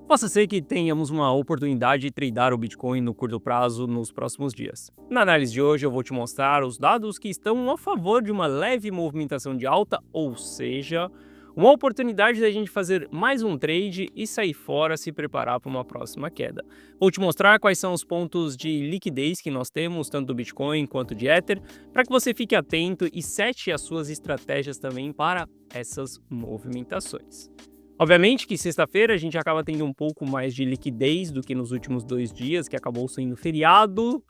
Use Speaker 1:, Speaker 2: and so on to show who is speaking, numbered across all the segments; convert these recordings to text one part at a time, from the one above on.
Speaker 1: Possa ser que tenhamos uma oportunidade de tradear o Bitcoin no curto prazo nos próximos dias. Na análise de hoje eu vou te mostrar os dados que estão a favor de uma leve movimentação de alta, ou seja, uma oportunidade da gente fazer mais um trade e sair fora se preparar para uma próxima queda. Vou te mostrar quais são os pontos de liquidez que nós temos, tanto do Bitcoin quanto de Ether, para que você fique atento e sete as suas estratégias também para essas movimentações. Obviamente que sexta-feira a gente acaba tendo um pouco mais de liquidez do que nos últimos 2 dias, que acabou sendo feriado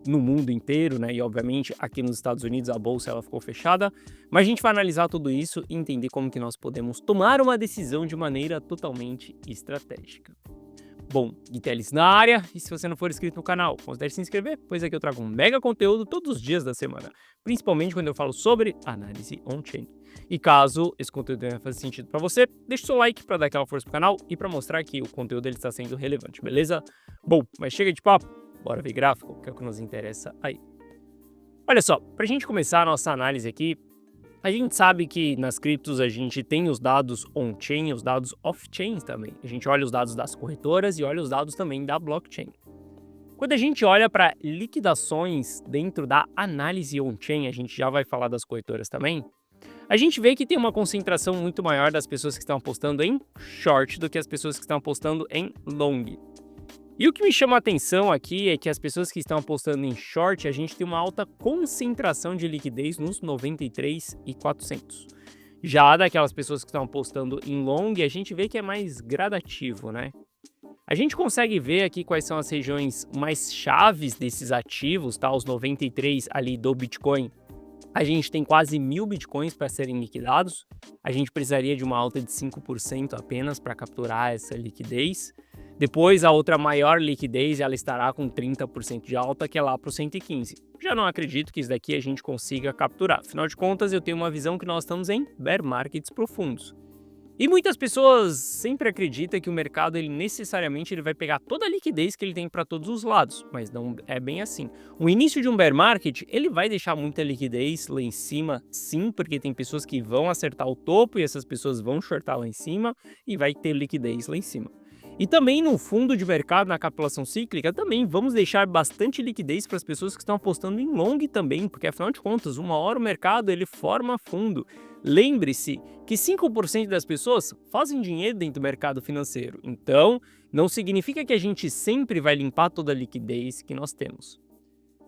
Speaker 1: no mundo inteiro, né? E obviamente aqui nos Estados Unidos a bolsa ela ficou fechada, mas a gente vai analisar tudo isso e entender como que nós podemos tomar uma decisão de maneira totalmente estratégica. Bom, Guitelis na área, e se você não for inscrito no canal, considere se inscrever, pois aqui eu trago um mega conteúdo todos os dias da semana, principalmente quando eu falo sobre análise on-chain. E caso esse conteúdo tenha fazer sentido para você, deixa o seu like para dar aquela força pro canal e para mostrar que o conteúdo ele está sendo relevante, beleza? Bom, mas chega de papo, bora ver gráfico, que é o que nos interessa aí. Olha só, para a gente começar a nossa análise aqui, a gente sabe que nas criptos a gente tem os dados on-chain e os dados off-chain também. A gente olha os dados das corretoras e olha os dados também da blockchain. Quando a gente olha para liquidações dentro da análise on-chain, a gente já vai falar das corretoras também, a gente vê que tem uma concentração muito maior das pessoas que estão apostando em short do que as pessoas que estão apostando em long. E o que me chama a atenção aqui é que as pessoas que estão apostando em short, a gente tem uma alta concentração de liquidez nos 93.400. Já daquelas pessoas que estão apostando em long, a gente vê que é mais gradativo, né? A gente consegue ver aqui quais são as regiões mais chaves desses ativos, tá? Os 93 ali do Bitcoin. A gente tem quase 1.000 bitcoins para serem liquidados. A gente precisaria de uma alta de 5% apenas para capturar essa liquidez. Depois, a outra maior liquidez ela estará com 30% de alta, que é lá para o 115. Já não acredito que isso daqui a gente consiga capturar. Afinal de contas, eu tenho uma visão que nós estamos em bear markets profundos. E muitas pessoas sempre acreditam que o mercado ele necessariamente ele vai pegar toda a liquidez que ele tem para todos os lados, mas não é bem assim. O início de um bear market ele vai deixar muita liquidez lá em cima, sim, porque tem pessoas que vão acertar o topo e essas pessoas vão shortar lá em cima e vai ter liquidez lá em cima. E também no fundo de mercado, na capitulação cíclica, também vamos deixar bastante liquidez para as pessoas que estão apostando em long também, porque afinal de contas, uma hora o mercado ele forma fundo. Lembre-se que 5% das pessoas fazem dinheiro dentro do mercado financeiro, então não significa que a gente sempre vai limpar toda a liquidez que nós temos.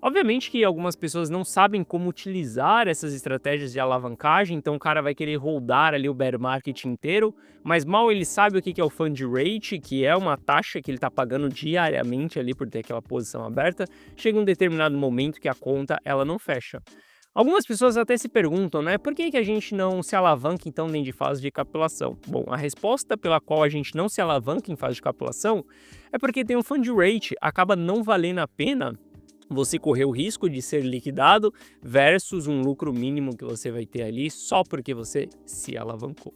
Speaker 1: Obviamente que algumas pessoas não sabem como utilizar essas estratégias de alavancagem, então o cara vai querer holdar ali o bear market inteiro, mas mal ele sabe o que é o fund rate, que é uma taxa que ele está pagando diariamente ali por ter aquela posição aberta, chega um determinado momento que a conta ela não fecha. Algumas pessoas até se perguntam, né, por que a gente não se alavanca então nem de fase de capitulação? Bom, a resposta pela qual a gente não se alavanca em fase de capitulação é porque tem um fund rate, acaba não valendo a pena você correr o risco de ser liquidado versus um lucro mínimo que você vai ter ali só porque você se alavancou.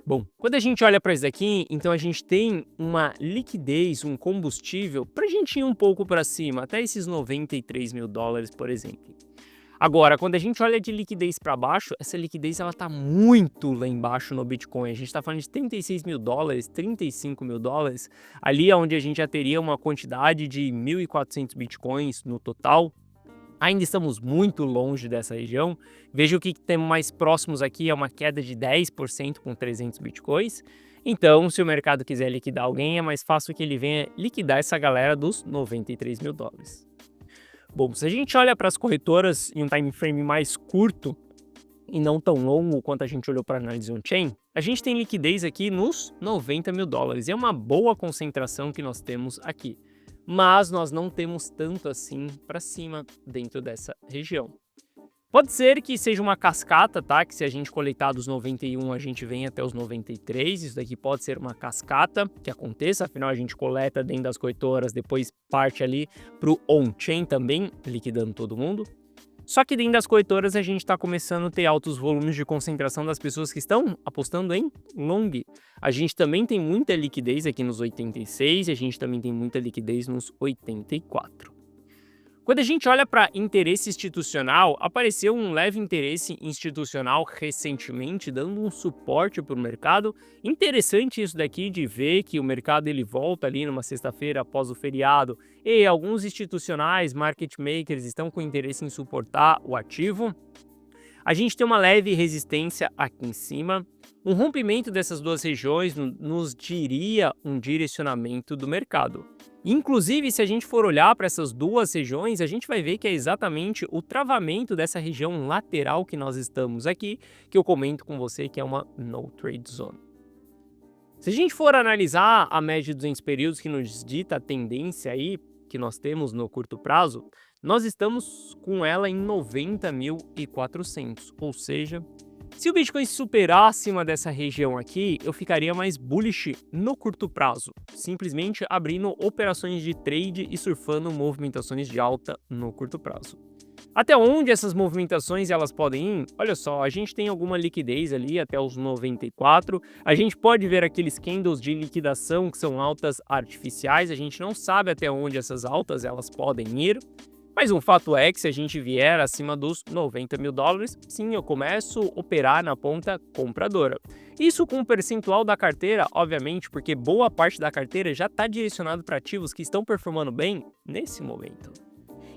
Speaker 1: Bom, quando a gente olha para isso daqui, então a gente tem uma liquidez, um combustível para a gente ir um pouco para cima, até esses 93 mil dólares, por exemplo. Agora, quando a gente olha de liquidez para baixo, essa liquidez ela está muito lá embaixo no Bitcoin. A gente está falando de 36 mil dólares, 35 mil dólares, ali onde a gente já teria uma quantidade de 1.400 Bitcoins no total. Ainda estamos muito longe dessa região. Veja o que temos mais próximos aqui, é uma queda de 10% com 300 Bitcoins. Então, se o mercado quiser liquidar alguém, é mais fácil que ele venha liquidar essa galera dos 93 mil dólares. Bom, se a gente olha para as corretoras em um time frame mais curto e não tão longo quanto a gente olhou para a análise on-chain, a gente tem liquidez aqui nos 90 mil dólares. É uma boa concentração que nós temos aqui, mas nós não temos tanto assim para cima dentro dessa região. Pode ser que seja uma cascata, tá? Que se a gente coletar dos 91, a gente vem até os 93. Isso daqui pode ser uma cascata que aconteça, afinal a gente coleta dentro das corretoras, depois parte ali para o on-chain também, liquidando todo mundo. Só que dentro das corretoras a gente está começando a ter altos volumes de concentração das pessoas que estão apostando em long. A gente também tem muita liquidez aqui nos 86 e a gente também tem muita liquidez nos 84. Quando a gente olha para interesse institucional, apareceu um leve interesse institucional recentemente, dando um suporte para o mercado. Interessante isso daqui de ver que o mercado ele volta ali numa sexta-feira após o feriado e alguns institucionais, market makers, estão com interesse em suportar o ativo. A gente tem uma leve resistência aqui em cima. Um rompimento dessas duas regiões nos diria um direcionamento do mercado. Inclusive, se a gente for olhar para essas duas regiões, a gente vai ver que é exatamente o travamento dessa região lateral que nós estamos aqui, que eu comento com você que é uma no trade zone. Se a gente for analisar a média de 200 períodos que nos dita a tendência aí que nós temos no curto prazo, nós estamos com ela em 90.400, ou seja, se o Bitcoin superar acima dessa região aqui, eu ficaria mais bullish no curto prazo, simplesmente abrindo operações de trade e surfando movimentações de alta no curto prazo. Até onde essas movimentações elas podem ir? Olha só, a gente tem alguma liquidez ali até os 94, a gente pode ver aqueles candles de liquidação que são altas artificiais, a gente não sabe até onde essas altas elas podem ir. Mas um fato é que se a gente vier acima dos 90 mil dólares, sim, eu começo a operar na ponta compradora. Isso com um percentual da carteira, obviamente, porque boa parte da carteira já está direcionado para ativos que estão performando bem nesse momento.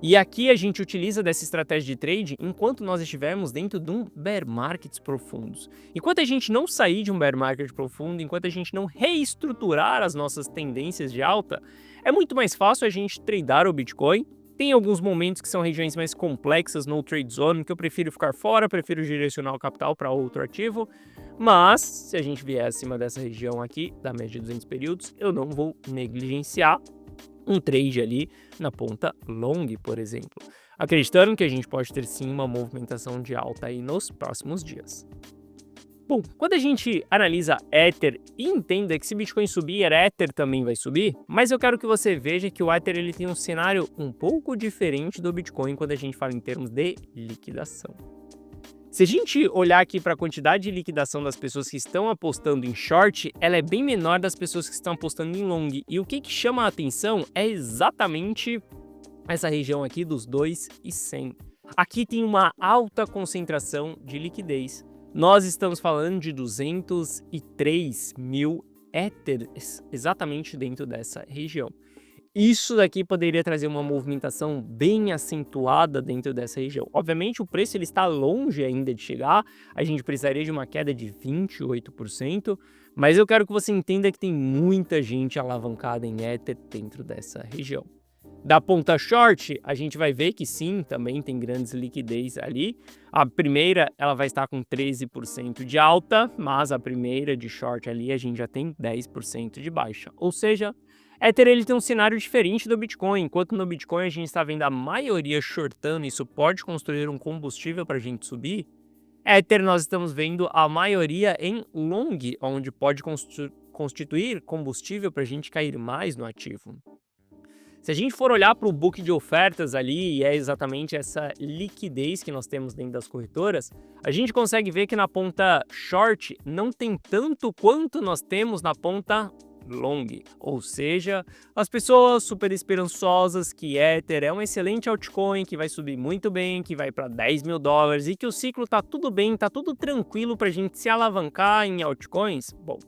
Speaker 1: E aqui a gente utiliza dessa estratégia de trade enquanto nós estivermos dentro de um bear market profundos. Enquanto a gente não sair de um bear market profundo, enquanto a gente não reestruturar as nossas tendências de alta, é muito mais fácil a gente tradear o Bitcoin. Tem alguns momentos que são regiões mais complexas no trade zone, que eu prefiro ficar fora, prefiro direcionar o capital para outro ativo, mas se a gente vier acima dessa região aqui, da média de 200 períodos, eu não vou negligenciar um trade ali na ponta long, por exemplo, acreditando que a gente pode ter sim uma movimentação de alta aí nos próximos dias. Bom, quando a gente analisa Ether e entenda que se Bitcoin subir, Ether também vai subir, mas eu quero que você veja que o Ether ele tem um cenário um pouco diferente do Bitcoin quando a gente fala em termos de liquidação. Se a gente olhar aqui para a quantidade de liquidação das pessoas que estão apostando em short, ela é bem menor das pessoas que estão apostando em long. E o que chama a atenção é exatamente essa região aqui dos 2,100. Aqui tem uma alta concentração de liquidez. Nós estamos falando de 203 mil Ethers exatamente dentro dessa região. Isso daqui poderia trazer uma movimentação bem acentuada dentro dessa região. Obviamente o preço ele está longe ainda de chegar, a gente precisaria de uma queda de 28%, mas eu quero que você entenda que tem muita gente alavancada em Ether dentro dessa região. Da ponta short, a gente vai ver que sim, também tem grandes liquidez ali. A primeira, ela vai estar com 13% de alta, mas a primeira de short ali, a gente já tem 10% de baixa. Ou seja, Ether ele tem um cenário diferente do Bitcoin. Enquanto no Bitcoin a gente está vendo a maioria shortando, isso pode construir um combustível para a gente subir. Ether nós estamos vendo a maioria em long, onde pode constituir combustível para a gente cair mais no ativo. Se a gente for olhar para o book de ofertas ali, e é exatamente essa liquidez que nós temos dentro das corretoras, a gente consegue ver que na ponta short não tem tanto quanto nós temos na ponta long. Ou seja, as pessoas super esperançosas que Ether é um excelente altcoin, que vai subir muito bem, que vai para 10 mil dólares e que o ciclo tá tudo bem, tá tudo tranquilo para a gente se alavancar em altcoins. Bom,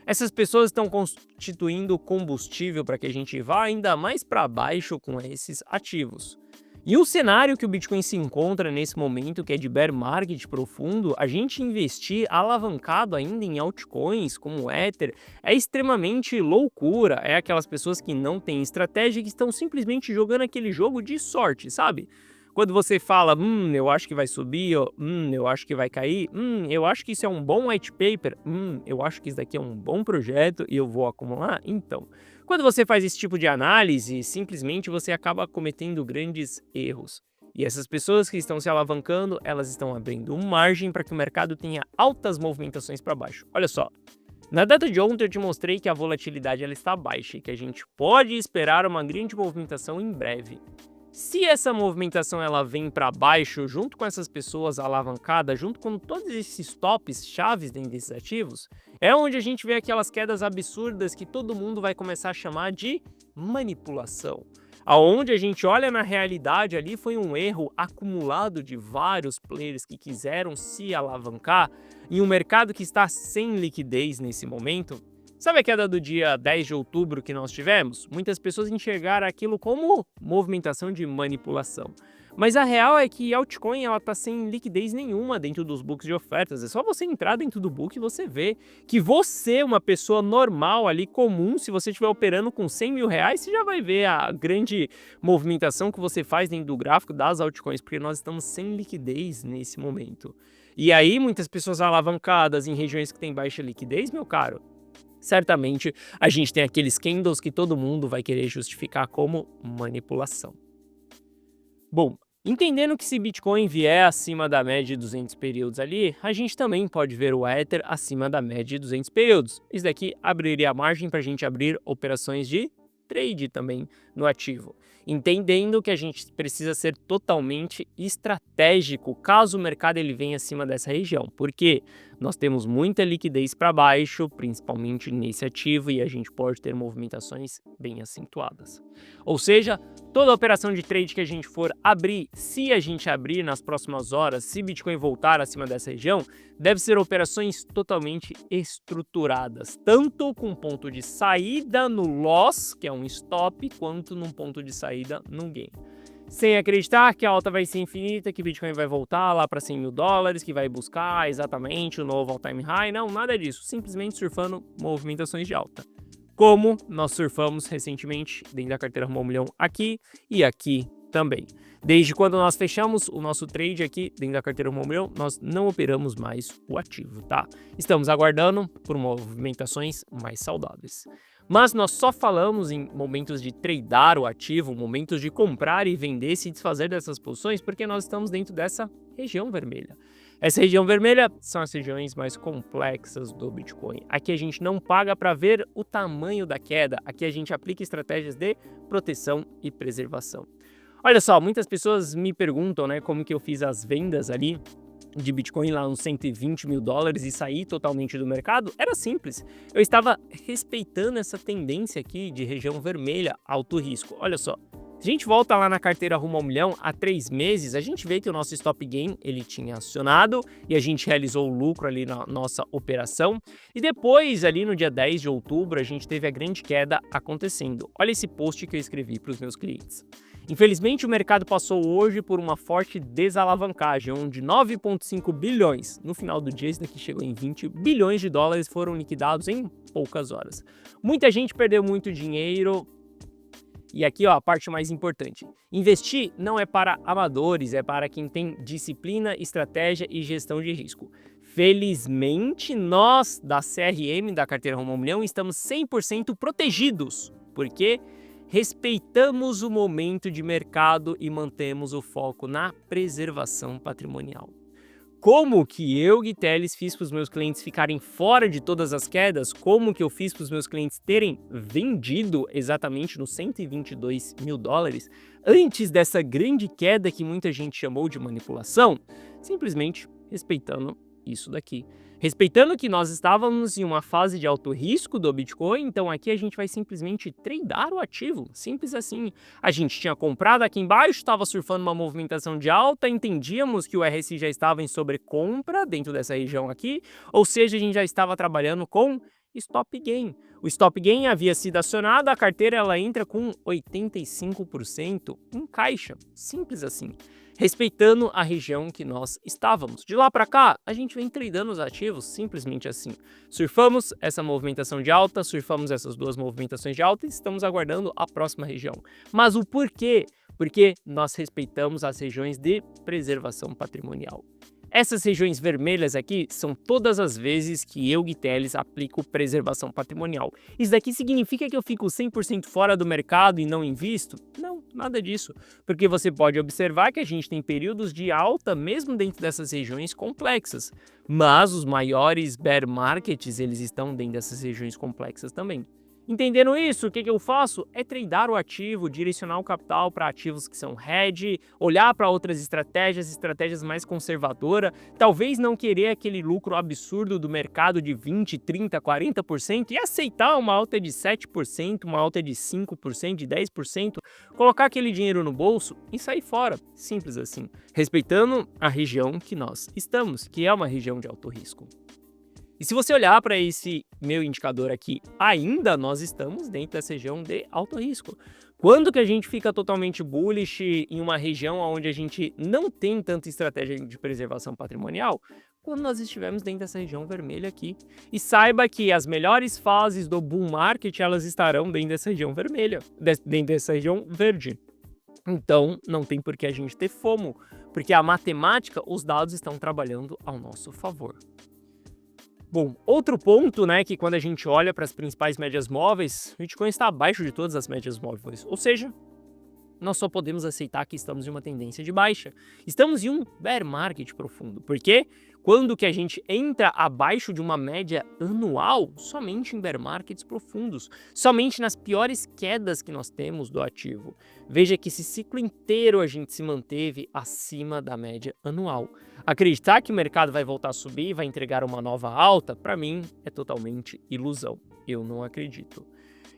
Speaker 1: essas pessoas estão constituindo combustível para que a gente vá ainda mais para baixo com esses ativos. E o cenário que o Bitcoin se encontra nesse momento, que é de bear market profundo, a gente investir alavancado ainda em altcoins como o Ether é extremamente loucura. É aquelas pessoas que não têm estratégia e que estão simplesmente jogando aquele jogo de sorte, sabe? Quando você fala, eu acho que vai subir, eu acho que vai cair, eu acho que isso é um bom white paper, eu acho que isso daqui é um bom projeto e eu vou acumular, então. Quando você faz esse tipo de análise, simplesmente você acaba cometendo grandes erros. E essas pessoas que estão se alavancando, elas estão abrindo margem para que o mercado tenha altas movimentações para baixo. Olha só, na data de ontem eu te mostrei que a volatilidade ela está baixa e que a gente pode esperar uma grande movimentação em breve. Se essa movimentação ela vem para baixo, junto com essas pessoas alavancadas, junto com todos esses tops chaves dentro desses ativos, é onde a gente vê aquelas quedas absurdas que todo mundo vai começar a chamar de manipulação. Aonde a gente olha na realidade ali foi um erro acumulado de vários players que quiseram se alavancar em um mercado que está sem liquidez nesse momento. Sabe a queda do dia 10 de outubro que nós tivemos? Muitas pessoas enxergaram aquilo como movimentação de manipulação. Mas a real é que a altcoin ela tá sem liquidez nenhuma dentro dos books de ofertas. É só você entrar dentro do book e você vê que você, uma pessoa normal ali, comum, se você estiver operando com 100 mil reais, você já vai ver a grande movimentação que você faz dentro do gráfico das altcoins, porque nós estamos sem liquidez nesse momento. E aí, muitas pessoas alavancadas em regiões que têm baixa liquidez, meu caro, certamente a gente tem aqueles candles que todo mundo vai querer justificar como manipulação. Bom, entendendo que se Bitcoin vier acima da média de 200 períodos ali, a gente também pode ver o Ether acima da média de 200 períodos. Isso daqui abriria a margem para a gente abrir operações de trade também no ativo. Entendendo que a gente precisa ser totalmente estratégico caso o mercado ele venha acima dessa região. Porque nós temos muita liquidez para baixo, principalmente nesse ativo, e a gente pode ter movimentações bem acentuadas. Ou seja, toda operação de trade que a gente for abrir, se a gente abrir nas próximas horas, se Bitcoin voltar acima dessa região, deve ser operações totalmente estruturadas, tanto com ponto de saída no loss, que é um stop, quanto num ponto de saída no gain. Sem acreditar que a alta vai ser infinita, que Bitcoin vai voltar lá para 100 mil dólares, que vai buscar exatamente o novo all-time high, não, nada disso, simplesmente surfando movimentações de alta. Como nós surfamos recentemente dentro da carteira Rumo ao Milhão aqui e aqui também. Desde quando nós fechamos o nosso trade aqui dentro da carteira Rumo ao Milhão, nós não operamos mais o ativo, tá? Estamos aguardando por movimentações mais saudáveis. Mas nós só falamos em momentos de tradear o ativo, momentos de comprar e vender, se desfazer dessas posições, porque nós estamos dentro dessa região vermelha. Essa região vermelha são as regiões mais complexas do Bitcoin. Aqui a gente não paga para ver o tamanho da queda, aqui a gente aplica estratégias de proteção e preservação. Olha só, muitas pessoas me perguntam, né, como que eu fiz as vendas ali de Bitcoin lá uns 120 mil dólares e sair totalmente do mercado. Era simples, eu estava respeitando essa tendência aqui de região vermelha, alto risco. Olha só, se a gente volta lá na carteira Rumo ao Milhão há 3 meses, a gente vê que o nosso stop gain ele tinha acionado e a gente realizou o lucro ali na nossa operação. E depois, ali no dia 10 de outubro, a gente teve a grande queda acontecendo. Olha esse post que eu escrevi para os meus clientes. Infelizmente, o mercado passou hoje por uma forte desalavancagem, onde 9,5 bilhões, no final do dia, isso daqui chegou em 20 bilhões de dólares, foram liquidados em poucas horas. Muita gente perdeu muito dinheiro. E aqui, ó, a parte mais importante. Investir não é para amadores, é para quem tem disciplina, estratégia e gestão de risco. Felizmente, nós da CRM, da carteira Rumo ao Milhão, estamos 100% protegidos, porque respeitamos o momento de mercado e mantemos o foco na preservação patrimonial. Como que eu, Gui Teles, fiz para os meus clientes ficarem fora de todas as quedas? Como que eu fiz para os meus clientes terem vendido exatamente nos 122 mil dólares antes dessa grande queda que muita gente chamou de manipulação? Simplesmente respeitando isso daqui. Respeitando que nós estávamos em uma fase de alto risco do Bitcoin, então aqui a gente vai simplesmente tradear o ativo, simples assim. A gente tinha comprado aqui embaixo, estava surfando uma movimentação de alta, entendíamos que o RSI já estava em sobrecompra dentro dessa região aqui, ou seja, a gente já estava trabalhando com stop gain. O stop gain havia sido acionado, a carteira ela entra com 85% em caixa, simples assim. Respeitando a região que nós estávamos. De lá para cá, a gente vem tradando os ativos simplesmente assim. Surfamos essa movimentação de alta, surfamos essas duas movimentações de alta e estamos aguardando a próxima região. Mas o porquê? Porque nós respeitamos as regiões de preservação patrimonial. Essas regiões vermelhas aqui são todas as vezes que eu, Gui Teles, aplico preservação patrimonial. Isso daqui significa que eu fico 100% fora do mercado e não invisto? Não, nada disso. Porque você pode observar que a gente tem períodos de alta mesmo dentro dessas regiões complexas. Mas os maiores bear markets, eles estão dentro dessas regiões complexas também. Entendendo isso, o que eu faço? É tradar o ativo, direcionar o capital para ativos que são hedge, olhar para outras estratégias mais conservadoras, talvez não querer aquele lucro absurdo do mercado de 20, 30, 40% e aceitar uma alta de 7%, uma alta de 5%, de 10%, colocar aquele dinheiro no bolso e sair fora. Simples assim, respeitando a região que nós estamos, que é uma região de alto risco. E se você olhar para esse meu indicador aqui, ainda nós estamos dentro dessa região de alto risco. Quando que a gente fica totalmente bullish em uma região onde a gente não tem tanta estratégia de preservação patrimonial? Quando nós estivermos dentro dessa região vermelha aqui. E saiba que as melhores fases do bull market, elas estarão dentro dessa região vermelha, dentro dessa região verde. Então, não tem por que a gente ter FOMO, porque a matemática, os dados estão trabalhando ao nosso favor. Bom, outro ponto, né, que quando a gente olha para as principais médias móveis, o Bitcoin está abaixo de todas as médias móveis, ou seja, nós só podemos aceitar que estamos em uma tendência de baixa. Estamos em um bear market profundo, porque quando que a gente entra abaixo de uma média anual, somente em bear markets profundos, somente nas piores quedas que nós temos do ativo. Veja que esse ciclo inteiro a gente se manteve acima da média anual. Acreditar que o mercado vai voltar a subir, vai entregar uma nova alta, para mim é totalmente ilusão. Eu não acredito.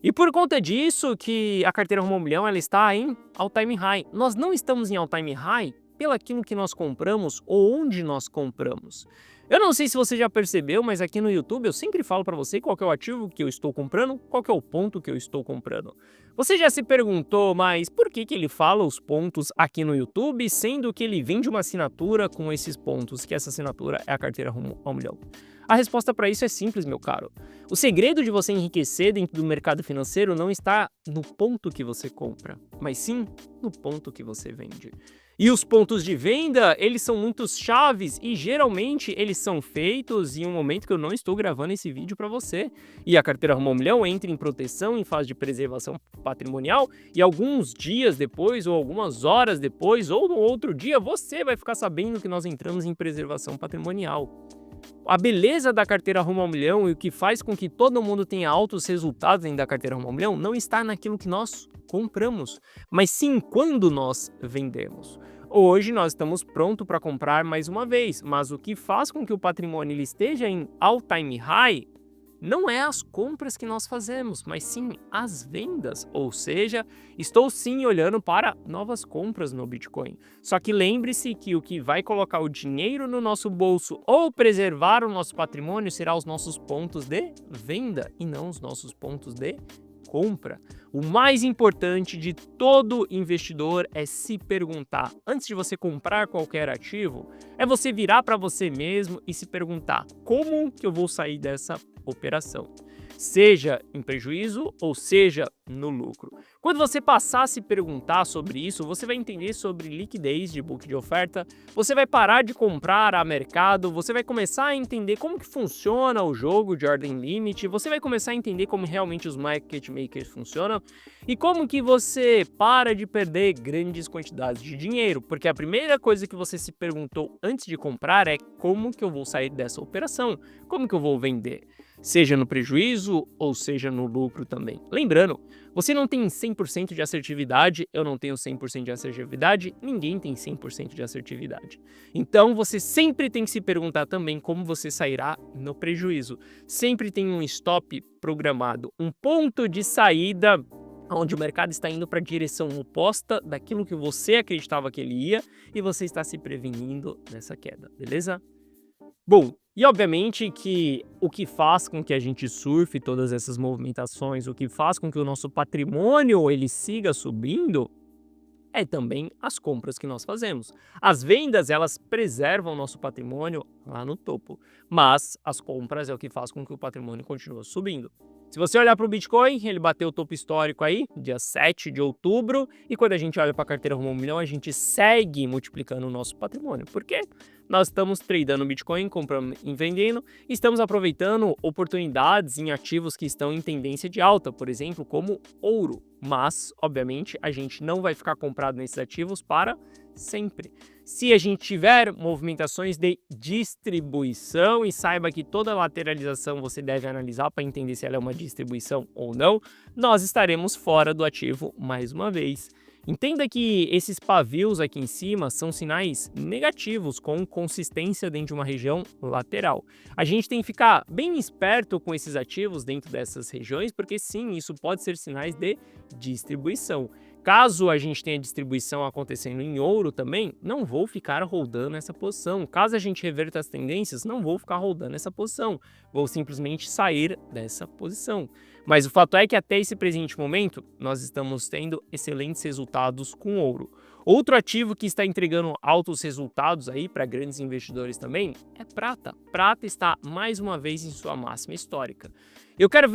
Speaker 1: E por conta disso que a carteira Rumo ao Milhão ela está em all-time high. Nós não estamos em all-time high pelaquilo que nós compramos ou onde nós compramos. Eu não sei se você já percebeu, mas aqui no YouTube eu sempre falo para você qual que é o ativo que eu estou comprando, qual que é o ponto que eu estou comprando. Você já se perguntou, mas por que ele fala os pontos aqui no YouTube, sendo que ele vende uma assinatura com esses pontos, que essa assinatura é a carteira Rumo ao Milhão? A resposta para isso é simples, meu caro. O segredo de você enriquecer dentro do mercado financeiro não está no ponto que você compra, mas sim no ponto que você vende. E os pontos de venda, eles são muito chaves e geralmente eles são feitos em um momento que eu não estou gravando esse vídeo para você. E a carteira Rumo ao Milhão entra em proteção em fase de preservação patrimonial e alguns dias depois ou algumas horas depois ou no outro dia você vai ficar sabendo que nós entramos em preservação patrimonial. A beleza da carteira Rumo ao Milhão e o que faz com que todo mundo tenha altos resultados dentro da carteira Rumo ao Milhão não está naquilo que nós compramos, mas sim quando nós vendemos. Hoje nós estamos prontos para comprar mais uma vez, mas o que faz com que o patrimônio ele esteja em all-time high não é as compras que nós fazemos, mas sim as vendas, ou seja, estou sim olhando para novas compras no Bitcoin. Só que lembre-se que o que vai colocar o dinheiro no nosso bolso ou preservar o nosso patrimônio será os nossos pontos de venda e não os nossos pontos de compra. O mais importante de todo investidor é se perguntar, antes de você comprar qualquer ativo, é você virar para você mesmo e se perguntar, como que eu vou sair dessa operação? Seja em prejuízo ou seja no lucro. Quando você passar a se perguntar sobre isso, você vai entender sobre liquidez de book de oferta, você vai parar de comprar a mercado, você vai começar a entender como que funciona o jogo de ordem limite, você vai começar a entender como realmente os market makers funcionam e como que você para de perder grandes quantidades de dinheiro, porque a primeira coisa que você se perguntou antes de comprar é como que eu vou sair dessa operação, como que eu vou vender. Seja no prejuízo ou seja no lucro também. Lembrando, você não tem 100% de assertividade, eu não tenho 100% de assertividade, ninguém tem 100% de assertividade. Então você sempre tem que se perguntar também como você sairá no prejuízo. Sempre tem um stop programado, um ponto de saída onde o mercado está indo para a direção oposta daquilo que você acreditava que ele ia e você está se prevenindo dessa queda, beleza? Bom, e obviamente que o que faz com que a gente surfe todas essas movimentações, o que faz com que o nosso patrimônio ele siga subindo, é também as compras que nós fazemos. As vendas, elas preservam o nosso patrimônio lá no topo, mas as compras é o que faz com que o patrimônio continue subindo. Se você olhar para o Bitcoin, ele bateu o topo histórico aí, dia 7 de outubro, e quando a gente olha para a carteira Rumo ao Milhão, a gente segue multiplicando o nosso patrimônio. Por quê? Nós estamos tradando Bitcoin, comprando e vendendo, e estamos aproveitando oportunidades em ativos que estão em tendência de alta, por exemplo, como ouro. Mas, obviamente, a gente não vai ficar comprado nesses ativos para sempre. Se a gente tiver movimentações de distribuição, e saiba que toda lateralização você deve analisar para entender se ela é uma distribuição ou não, nós estaremos fora do ativo mais uma vez. Entenda que esses pavios aqui em cima são sinais negativos com consistência dentro de uma região lateral. A gente tem que ficar bem esperto com esses ativos dentro dessas regiões, porque sim, isso pode ser sinais de distribuição. Caso a gente tenha distribuição acontecendo em ouro também, não vou ficar rodando essa posição. Caso a gente reverta as tendências, não vou ficar rodando essa posição. Vou simplesmente sair dessa posição. Mas o fato é que até esse presente momento, nós estamos tendo excelentes resultados com ouro. Outro ativo que está entregando altos resultados aí para grandes investidores também é prata. Prata está mais uma vez em sua máxima histórica. Eu quero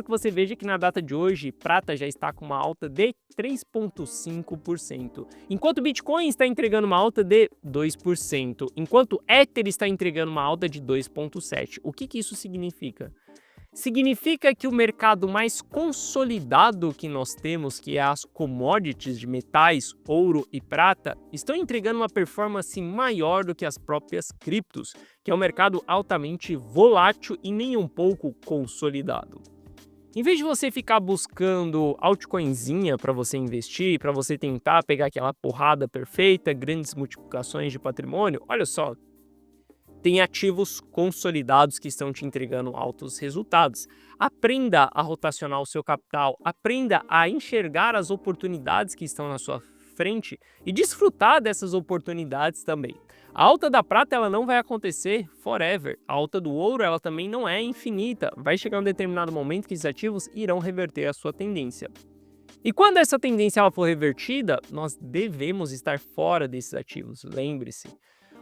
Speaker 1: que você veja que na data de hoje, prata já está com uma alta de 3,5%, enquanto o Bitcoin está entregando uma alta de 2%, enquanto Ether está entregando uma alta de 2,7%. O que isso significa? Significa que o mercado mais consolidado que nós temos, que é as commodities de metais, ouro e prata, estão entregando uma performance maior do que as próprias criptos, que é um mercado altamente volátil e nem um pouco consolidado. Em vez de você ficar buscando altcoinzinha para você investir, para você tentar pegar aquela porrada perfeita, grandes multiplicações de patrimônio, olha só, tem ativos consolidados que estão te entregando altos resultados. Aprenda a rotacionar o seu capital, aprenda a enxergar as oportunidades que estão na sua frente e desfrutar dessas oportunidades também. A alta da prata ela não vai acontecer forever. A alta do ouro ela também não é infinita. Vai chegar um determinado momento que esses ativos irão reverter a sua tendência. E quando essa tendência ela for revertida, nós devemos estar fora desses ativos, lembre-se.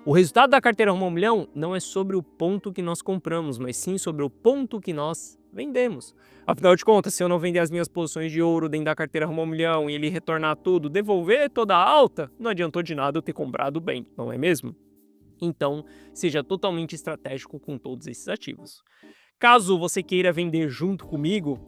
Speaker 1: O resultado da carteira rumo ao milhão não é sobre o ponto que nós compramos, mas sim sobre o ponto que nós vendemos. Afinal de contas, se eu não vender as minhas posições de ouro dentro da carteira rumo ao milhão e ele retornar tudo, devolver toda a alta, não adiantou de nada eu ter comprado bem, não é mesmo? Então, seja totalmente estratégico com todos esses ativos. Caso você queira vender junto comigo,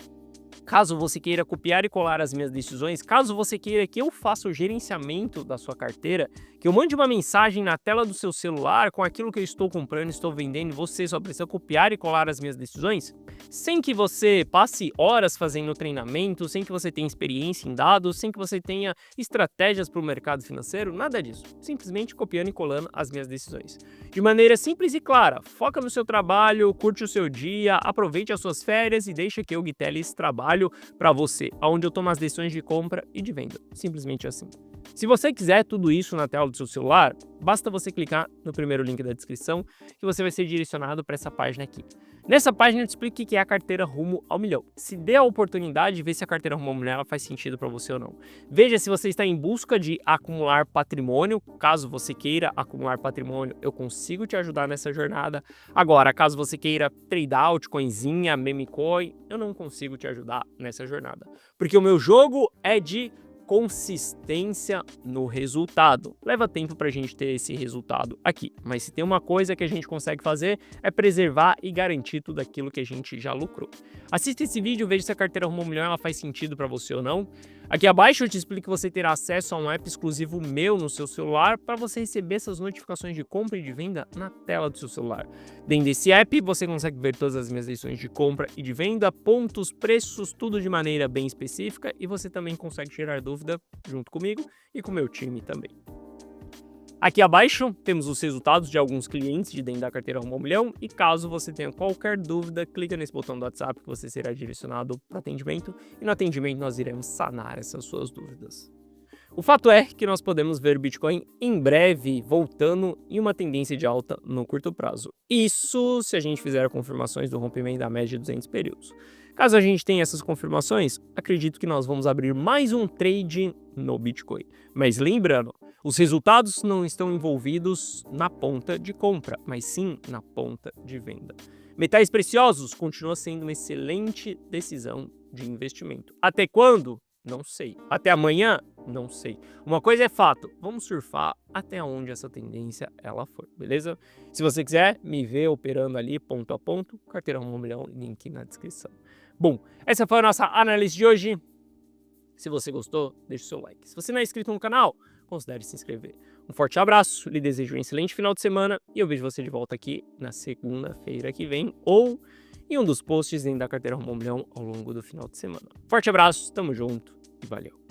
Speaker 1: caso você queira copiar e colar as minhas decisões, caso você queira que eu faça o gerenciamento da sua carteira, que eu mande uma mensagem na tela do seu celular com aquilo que eu estou comprando, estou vendendo, e você só precisa copiar e colar as minhas decisões, sem que você passe horas fazendo treinamento, sem que você tenha experiência em dados, sem que você tenha estratégias para o mercado financeiro, nada disso. Simplesmente copiando e colando as minhas decisões. De maneira simples e clara, foca no seu trabalho, curte o seu dia, aproveite as suas férias e deixa que eu, Gui Teles, trabalho para você, onde eu tomo as decisões de compra e de venda. Simplesmente assim. Se você quiser tudo isso na tela do seu celular, basta você clicar no primeiro link da descrição que você vai ser direcionado para essa página aqui. Nessa página eu te explico o que é a carteira rumo ao milhão. Se dê a oportunidade de ver se a carteira rumo ao milhão ela faz sentido para você ou não. Veja se você está em busca de acumular patrimônio. Caso você queira acumular patrimônio, eu consigo te ajudar nessa jornada. Agora, caso você queira tradar altcoinzinha, meme coin, eu não consigo te ajudar nessa jornada. Porque o meu jogo é de consistência no resultado. Leva tempo para a gente ter esse resultado aqui, mas se tem uma coisa que a gente consegue fazer é preservar e garantir tudo aquilo que a gente já lucrou. Assista esse vídeo, veja se a carteira rumo ao milhão ela faz sentido para você ou não. Aqui abaixo eu te explico que você terá acesso a um app exclusivo meu no seu celular para você receber essas notificações de compra e de venda na tela do seu celular. Dentro desse app você consegue ver todas as minhas decisões de compra e de venda, pontos, preços, tudo de maneira bem específica, e você também consegue tirar dúvida junto comigo e com o meu time também. Aqui abaixo temos os resultados de alguns clientes de dentro da carteira rumo ao milhão, e caso você tenha qualquer dúvida, clica nesse botão do WhatsApp que você será direcionado para atendimento, e no atendimento nós iremos sanar essas suas dúvidas. O fato é que nós podemos ver o Bitcoin em breve voltando em uma tendência de alta no curto prazo. Isso se a gente fizer confirmações do rompimento da média de 200 períodos. Caso a gente tenha essas confirmações, acredito que nós vamos abrir mais um trade no Bitcoin. Mas lembrando, os resultados não estão envolvidos na ponta de compra, mas sim na ponta de venda. Metais preciosos continua sendo uma excelente decisão de investimento. Até quando? Não sei. Até amanhã? Não sei. Uma coisa é fato, vamos surfar até onde essa tendência ela for, beleza? Se você quiser me ver operando ali ponto a ponto, carteira rumo ao milhão, link na descrição. Bom, essa foi a nossa análise de hoje. Se você gostou, deixe o seu like. Se você não é inscrito no canal, considere se inscrever. Um forte abraço, lhe desejo um excelente final de semana e eu vejo você de volta aqui na segunda-feira que vem ou em um dos posts dentro da Carteira Rumo ao Milhão ao longo do final de semana. Forte abraço, tamo junto e valeu!